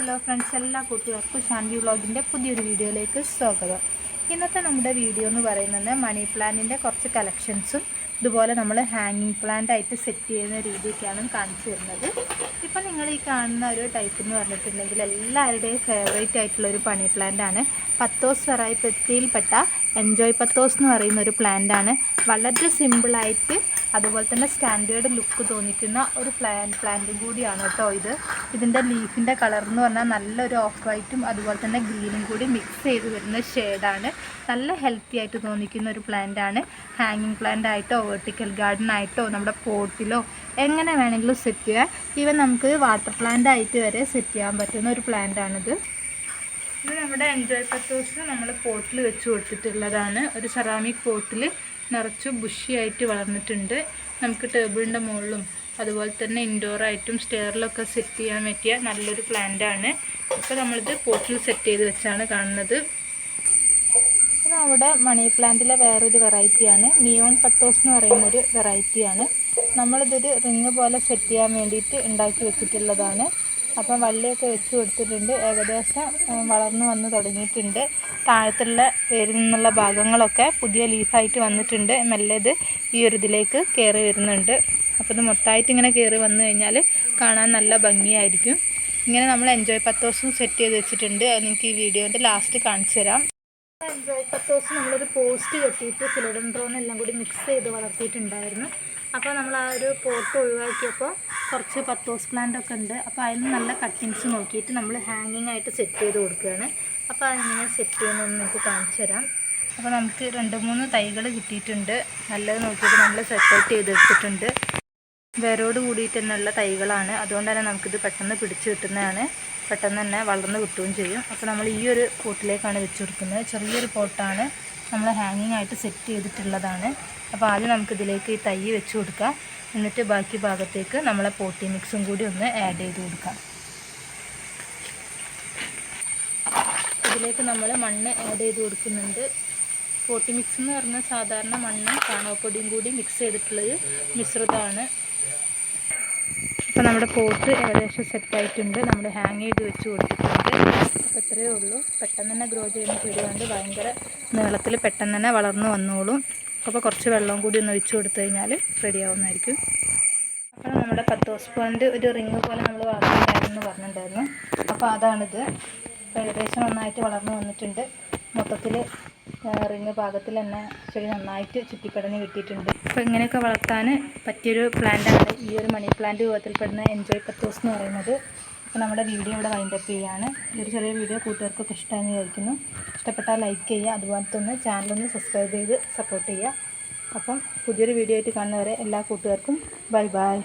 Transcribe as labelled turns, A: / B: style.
A: Hello friends, എല്ലാ കൂട്ടുകാർക്കും ഷാൻവി വ്ളോഗിൻ്റെ പുതിയൊരു വീഡിയോയിലേക്ക് സ്വാഗതം. ഇന്നത്തെ നമ്മുടെ വീഡിയോ എന്ന് പറയുന്നത് മണി പ്ലാന്റിൻ്റെ കുറച്ച് കളക്ഷൻസും ഇതുപോലെ നമ്മൾ ഹാങ്ങിങ് പ്ലാന്റ് ആയിട്ട് സെറ്റ് ചെയ്യുന്ന രീതിയൊക്കെയാണ് കാണിച്ചു തരുന്നത്. ഇപ്പം നിങ്ങൾ ഈ കാണുന്ന ഒരു ടൈപ്പ് എന്ന് പറഞ്ഞിട്ടുണ്ടെങ്കിൽ എല്ലാവരുടെയും ഫേവറേറ്റ് ആയിട്ടുള്ളൊരു മണി പ്ലാന്റാണ്. പത്തോസ് വെറൈറ്റിയിൽപ്പെട്ട എൻജോയ് പത്തോസ് എന്ന് പറയുന്ന ഒരു പ്ലാന്റാണ്. വളരെ സിമ്പിളായിട്ട് അതുപോലെ തന്നെ സ്റ്റാൻഡേർഡ് ലുക്ക് തോന്നിക്കുന്ന ഒരു പ്ലാന്റും കൂടിയാണ് കേട്ടോ ഇതിൻ്റെ ലീഫിൻ്റെ കളർ എന്ന് പറഞ്ഞാൽ നല്ലൊരു ഓഫ് വൈറ്റും അതുപോലെ തന്നെ ഗ്രീനും കൂടി മിക്സ് ചെയ്ത് വരുന്ന ഷെയ്ഡാണ്. നല്ല ഹെൽത്തി ആയിട്ട് തോന്നിക്കുന്ന ഒരു പ്ലാന്റാണ്. ഹാങ്ങിങ് പ്ലാന്റ് ആയിട്ടോ വെർട്ടിക്കൽ ഗാർഡൻ ആയിട്ടോ നമ്മുടെ പോട്ടിലോ എങ്ങനെ വേണമെങ്കിലും സെറ്റ് ചെയ്യാം. ഈവൻ നമുക്ക് വാട്ടർ പ്ലാന്റ് ആയിട്ട് വരെ സെറ്റ് ചെയ്യാൻ പറ്റുന്ന ഒരു പ്ലാന്റാണിത്. ഇത് നമ്മുടെ എൻജോയ് പത്തോസ് നമ്മൾ പോട്ടിൽ വെച്ച് കൊടുത്തിട്ടുള്ളതാണ്. ഒരു സെറാമിക് പോട്ടിൽ നിറച്ചു ബുഷിയായിട്ട് വളർന്നിട്ടുണ്ട്. നമുക്ക് ടേബിളിൻ്റെ മുകളിലും അതുപോലെ തന്നെ ഇൻഡോറായിട്ടും സ്റ്റെയറിലൊക്കെ സെറ്റ് ചെയ്യാൻ പറ്റിയ നല്ലൊരു പ്ലാന്റാണ്. ഇപ്പോൾ നമ്മളിത് പോട്ടിൽ സെറ്റ് ചെയ്ത് വെച്ചാണ് കാണുന്നത്. ഇത് നമ്മുടെ മണി പ്ലാന്റിലെ വേറൊരു വെറൈറ്റിയാണ്. നിയോൺ പത്തോസ് എന്ന് പറയുന്നൊരു വെറൈറ്റിയാണ്. നമ്മളിതൊരു റിങ് പോലെ സെറ്റ് ചെയ്യാൻ വേണ്ടിയിട്ട് ഉണ്ടാക്കി വെച്ചിട്ടുള്ളതാണ്. അപ്പം വള്ളിയൊക്കെ വെച്ച് കൊടുത്തിട്ടുണ്ട്. ഏകദേശം വളർന്നു വന്ന് തുടങ്ങിയിട്ടുണ്ട്. താഴത്തുള്ള വേരിൽ നിന്നുള്ള ഭാഗങ്ങളൊക്കെ പുതിയ ലീഫായിട്ട് വന്നിട്ടുണ്ട്. മെല്ലെ ഇത് ഈ ഒരു ഇതിലേക്ക് കയറി വരുന്നുണ്ട്. അപ്പോൾ ഇത് മൊത്തമായിട്ട് ഇങ്ങനെ കയറി വന്നു കഴിഞ്ഞാൽ കാണാൻ നല്ല ഭംഗിയായിരിക്കും. ഇങ്ങനെ നമ്മൾ എൻജോയ് പത്തോസും സെറ്റ് ചെയ്ത് വെച്ചിട്ടുണ്ട്. അത് നിങ്ങൾക്ക് ഈ വീഡിയോൻ്റെ ലാസ്റ്റ് കാണിച്ചു തരാം. എൻജോയ് പത്തോസ് നമ്മളൊരു പോസ്റ്റ് കെട്ടിയിട്ട് ഫിലോഡൻഡ്രോൺ എല്ലാം കൂടി മിക്സ് ചെയ്ത് വളർത്തിയിട്ടുണ്ടായിരുന്നു. അപ്പോൾ നമ്മൾ ആ ഒരു പോട്ട് ഒഴിവാക്കിയപ്പോൾ കുറച്ച് പത്തോസ് പ്ലാന്റ് ഒക്കെ ഉണ്ട്. അപ്പോൾ അതിന് നല്ല കട്ടിങ്സ് നോക്കിയിട്ട് നമ്മൾ ഹാങ്ങിങ് ആയിട്ട് സെറ്റ് ചെയ്ത് കൊടുക്കുകയാണ്. അപ്പോൾ അതിങ്ങനെ സെറ്റ് ചെയ്യുന്നതെന്ന് നിങ്ങൾക്ക് കാണിച്ചു തരാം. അപ്പോൾ നമുക്ക് 2-3 തൈകൾ കിട്ടിയിട്ടുണ്ട്. നല്ലത് നോക്കിയിട്ട് നമ്മൾ സെപ്പറേറ്റ് ചെയ്തെടുത്തിട്ടുണ്ട്. വേരോട് കൂടിയിട്ട് തന്നെയുള്ള തൈകളാണ്. അതുകൊണ്ട് തന്നെ നമുക്കിത് പെട്ടെന്ന് പിടിച്ച് കിട്ടുന്നതാണ്. പെട്ടെന്ന് തന്നെ വളർന്ന് കിട്ടുകയും ചെയ്യും. അപ്പോൾ നമ്മൾ ഈ ഒരു പോട്ടിലേക്കാണ് വെച്ച് കൊടുക്കുന്നത്. ചെറിയൊരു പോട്ടാണ്, നമ്മൾ ഹാങ്ങിങ് ആയിട്ട് സെറ്റ് ചെയ്തിട്ടുള്ളതാണ്. അപ്പോൾ ആദ്യം നമുക്കിതിലേക്ക് ഈ തൈ വെച്ച് കൊടുക്കാം. എന്നിട്ട് ബാക്കി ഭാഗത്തേക്ക് നമ്മളെ പോട്ടി മിക്സും കൂടി ഒന്ന് ആഡ് ചെയ്ത് കൊടുക്കാം. ഇതിലേക്ക് നമ്മൾ മണ്ണ് ആഡ് ചെയ്ത് കൊടുക്കുന്നുണ്ട്. പോട്ടി മിക്സ് എന്ന് പറഞ്ഞാൽ സാധാരണ മണ്ണ് ചാണകപ്പൊടിയും കൂടി മിക്സ് ചെയ്തിട്ടുള്ളൊരു മിശ്രിതമാണ്. അപ്പോൾ നമ്മുടെ പോട്ട് ഏകദേശം സെറ്റായിട്ടുണ്ട്. നമ്മൾ ഹാങ് ചെയ്ത് വെച്ച് കൊടുത്തിട്ടുണ്ട്. അപ്പോൾ ഇത്രയേ ഉള്ളൂ. പെട്ടെന്ന് തന്നെ ഗ്രോ ചെയ്യുന്ന ചെടിയുണ്ട്. ഭയങ്കര നീളത്തിൽ പെട്ടെന്ന് തന്നെ വളർന്നു വന്നോളും. അപ്പോൾ കുറച്ച് വെള്ളവും കൂടി ഒന്ന് ഒഴിച്ച് കൊടുത്തു കഴിഞ്ഞാൽ റെഡിയാവുന്നതായിരിക്കും. അപ്പോൾ നമ്മുടെ പത്തോസ് പ്ലാന്റ് ഒരു റിങ് പോലെ നമ്മൾ വളർത്തിയിട്ടുണ്ടായിരുന്നു പറഞ്ഞിട്ടുണ്ടായിരുന്നു. അപ്പോൾ അതാണിത്. അപ്പോൾ ഏകദേശം നന്നായിട്ട് വളർന്നു വന്നിട്ടുണ്ട്. മൊത്തത്തിൽ റിങ് പാകത്തിൽ തന്നെ ചെടി നന്നായിട്ട് ചുറ്റിപ്പടഞ്ഞ് കിട്ടിയിട്ടുണ്ട്. അപ്പോൾ ഇങ്ങനെയൊക്കെ വളർത്താൻ പറ്റിയൊരു പ്ലാന്റാണ് ഈ ഒരു മണി പ്ലാന്റ് വിഭാഗത്തിൽപ്പെടുന്ന എൻജോയ് പത്തോസ് എന്ന് പറയുന്നത്. അപ്പോൾ നമ്മുടെ വീഡിയോ ഇവിടെ വൈൻഡപ്പ് ചെയ്യുകയാണ്. ഈ ഒരു ചെറിയ വീഡിയോ കൂട്ടുകാർക്കൊക്കെ ഇഷ്ടമാണെന്ന് വിചാരിക്കുന്നു. ഇഷ്ടപ്പെട്ടാൽ ലൈക്ക് ചെയ്യുക. അതുപോലെ തന്നെ ചാനലൊന്ന് സബ്സ്ക്രൈബ് ചെയ്ത് സപ്പോർട്ട് ചെയ്യുക. അപ്പം പുതിയൊരു വീഡിയോ ആയിട്ട് കാണുന്നവരെ എല്ലാ കൂട്ടുകാർക്കും ബൈ ബൈ.